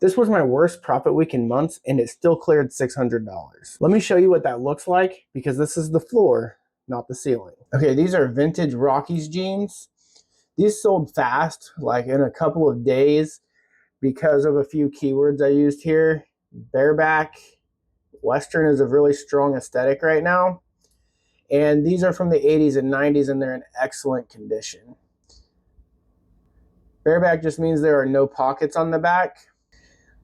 This was my worst profit week in months, and it still cleared $600. Let me show you what that looks like, because this is the floor, not the ceiling. Okay, these are vintage Rockies jeans. These sold fast, like in a couple of days, because of a few keywords I used here. Bareback, Western is a really strong aesthetic right now. And these are from the 80s and 90s, and they're in excellent condition. Bareback just means there are no pockets on the back.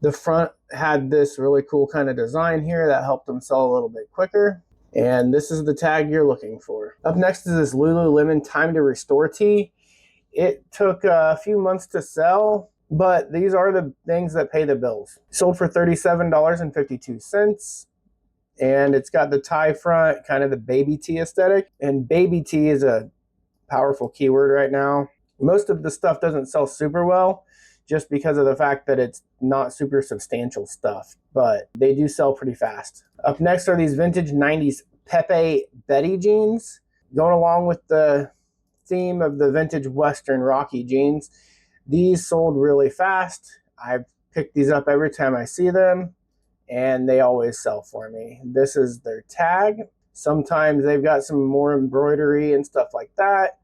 The front had this really cool kind of design here that helped them sell a little bit quicker. And this is the tag you're looking for. Up next is this Lululemon Time to Restore tee. It took a few months to sell, but these are the things that pay the bills. Sold for $37.52. And it's got the tie front, kind of the baby tee aesthetic. And baby tee is a powerful keyword right now. Most of the stuff doesn't sell super well just because of the fact that it's not super substantial stuff, but they do sell pretty fast. Up next are these vintage 90s Pepe Betty jeans. Going along with the theme of the vintage Western Rocky jeans, these sold really fast. I've picked these up every time I see them, and they always sell for me. This is their tag. Sometimes they've got some more embroidery and stuff like that,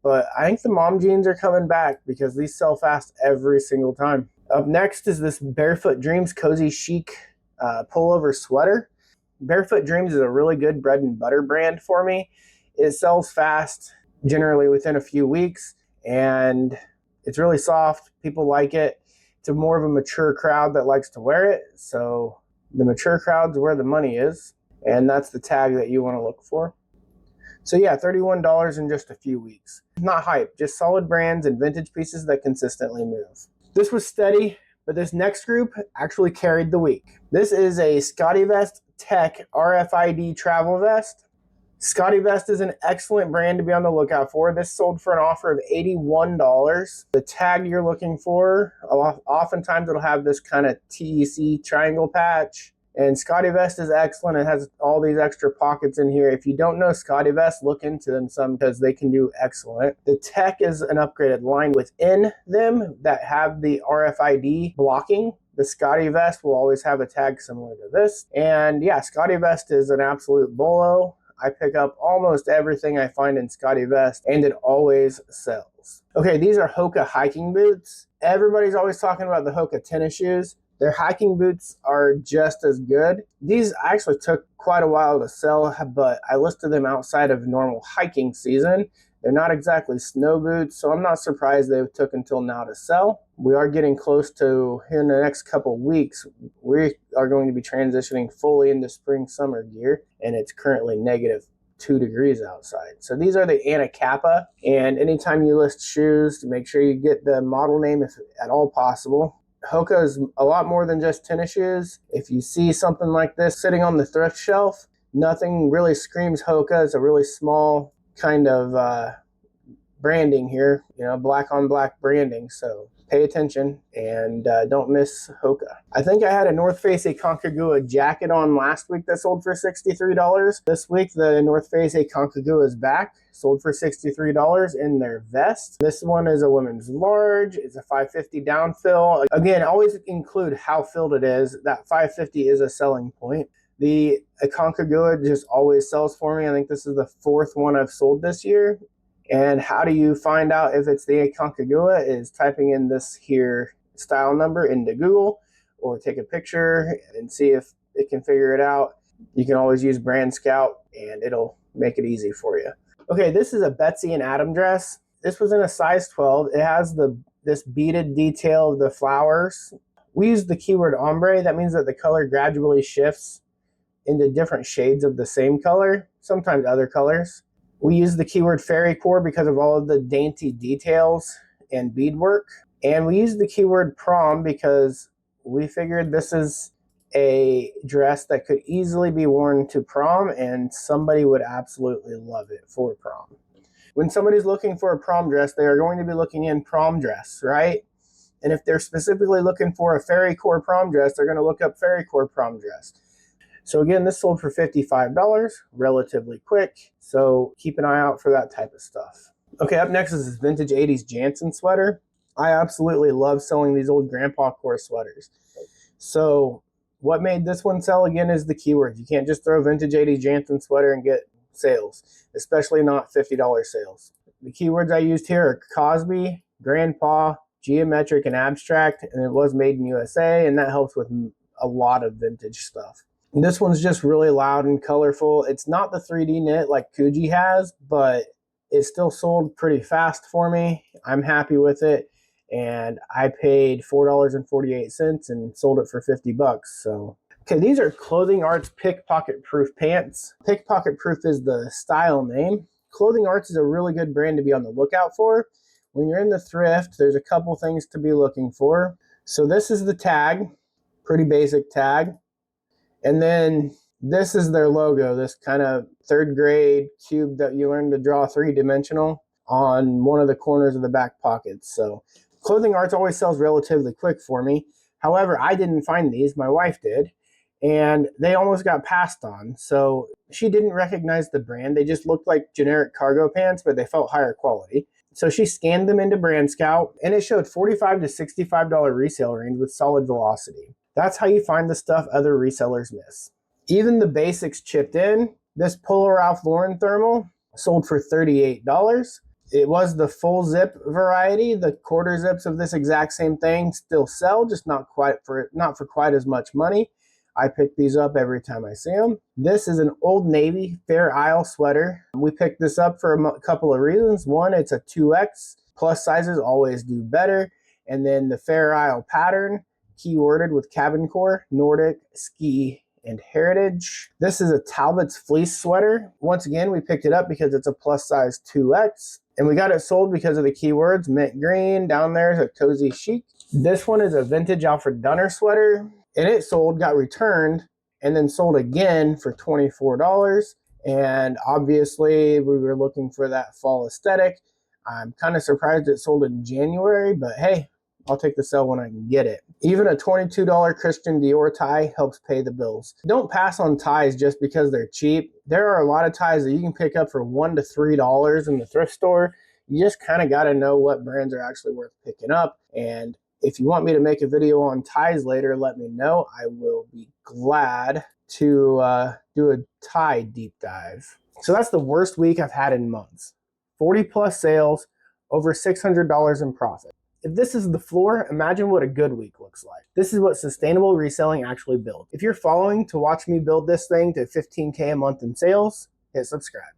but I think the mom jeans are coming back because these sell fast every single time. Up next is this Barefoot Dreams Cozy Chic pullover sweater. Barefoot Dreams is a really good bread and butter brand for me. It sells fast, generally within a few weeks, and it's really soft. People like it. It's a more of a mature crowd that likes to wear it, so the mature crowd's where the money is, and that's the tag that you want to look for. So yeah, $31 in just a few weeks. Not hype, just solid brands and vintage pieces that consistently move. This was steady, but this next group actually carried the week. This is a ScottyVest Tech RFID travel vest. ScottyVest is an excellent brand to be on the lookout for. This sold for an offer of $81. The tag you're looking for, oftentimes it'll have this kind of TEC triangle patch. And ScottyVest is excellent. It has all these extra pockets in here. If you don't know ScottyVest, look into them some because they can do excellent. The Tech is an upgraded line within them that have the RFID blocking. The ScottyVest will always have a tag similar to this. And yeah, ScottyVest is an absolute bolo. I pick up almost everything I find in ScottyVest, and it always sells. Okay, these are Hoka hiking boots. Everybody's always talking about the Hoka tennis shoes. Their hiking boots are just as good. These actually took quite a while to sell, but I listed them outside of normal hiking season. They're not exactly snow boots, so I'm not surprised they took until now to sell. We are getting close to, here in the next couple of weeks, we are going to be transitioning fully into spring-summer gear, and it's currently -2 degrees outside. So these are the Anacapa, and anytime you list shoes, make sure you get the model name if at all possible. Hoka is a lot more than just tennis shoes. If you see something like this sitting on the thrift shelf, nothing really screams Hoka. It's a really small kind of branding here, black on black branding. So pay attention and don't miss Hoka. I think I had a North Face Aconcagua jacket on last week that sold for $63. This week, the North Face Aconcagua is back, sold for $63 in their vest. This one is a women's large. It's a 550 downfill. Again, always include how filled it is. That 550 is a selling point. The Aconcagua just always sells for me. I think this is the 4th one I've sold this year. And how do you find out if it's the Aconcagua is typing in this here style number into Google, or take a picture and see if it can figure it out. You can always use Brand Scout and it'll make it easy for you. Okay, this is a Betsy and Adam dress. This was in a size 12. It has this beaded detail of the flowers. We use the keyword ombre. That means that the color gradually shifts into different shades of the same color, sometimes other colors. We use the keyword fairy core because of all of the dainty details and beadwork. And we use the keyword prom because we figured this is a dress that could easily be worn to prom, and somebody would absolutely love it for prom. When somebody's looking for a prom dress, they are going to be looking in prom dress, right? And if they're specifically looking for a fairy core prom dress, they're going to look up fairy core prom dress. So again, this sold for $55, relatively quick. So keep an eye out for that type of stuff. Okay, up next is this vintage 80s Jansen sweater. I absolutely love selling these old grandpa core sweaters. So what made this one sell again is the keyword. You can't just throw vintage 80s Jansen sweater and get sales, especially not $50 sales. The keywords I used here are Cosby, grandpa, geometric, and abstract, and it was made in USA, and that helps with a lot of vintage stuff. And this one's just really loud and colorful. It's not the 3D knit like Kuji has, but it still sold pretty fast for me. I'm happy with it, and I paid $4.48 and sold it for $50. So, okay, these are Clothing Arts Pickpocket Proof pants. Pickpocket Proof is the style name. Clothing Arts is a really good brand to be on the lookout for. When you're in the thrift, there's a couple things to be looking for. So this is the tag, pretty basic tag. And then this is their logo, this kind of third grade cube that you learn to draw three-dimensional on one of the corners of the back pockets. So Clothing Arts always sells relatively quick for me. However, I didn't find these, my wife did, and they almost got passed on. So she didn't recognize the brand. They just looked like generic cargo pants, but they felt higher quality. So she scanned them into Brand Scout, and it showed $45 to $65 resale range with solid velocity. That's how you find the stuff other resellers miss. Even the basics chipped in. This Polo Ralph Lauren thermal sold for $38. It was the full zip variety. The quarter zips of this exact same thing still sell, just not for quite as much money. I pick these up every time I see them. This is an Old Navy Fair Isle sweater. We picked this up for a couple of reasons. One, it's a 2X. Plus sizes always do better. And then the Fair Isle pattern, keyworded with cabin core, Nordic, ski, and heritage. This is a Talbot's fleece sweater. Once again, we picked it up because it's a plus size 2X. And we got it sold because of the keywords, mint green, down there is a cozy chic. This one is a vintage Alfred Dunner sweater. And it sold, got returned, and then sold again for $24. And obviously, we were looking for that fall aesthetic. I'm kind of surprised it sold in January, but hey, I'll take the sale when I can get it. Even a $22 Christian Dior tie helps pay the bills. Don't pass on ties just because they're cheap. There are a lot of ties that you can pick up for $1 to $3 in the thrift store. You just kind of got to know what brands are actually worth picking up. And if you want me to make a video on ties later, let me know. I will be glad to do a tie deep dive. So that's the worst week I've had in months. 40 plus sales, over $600 in profit. If this is the floor, imagine what a good week looks like. This is what sustainable reselling actually builds. If you're following to watch me build this thing to $15K a month in sales, hit subscribe.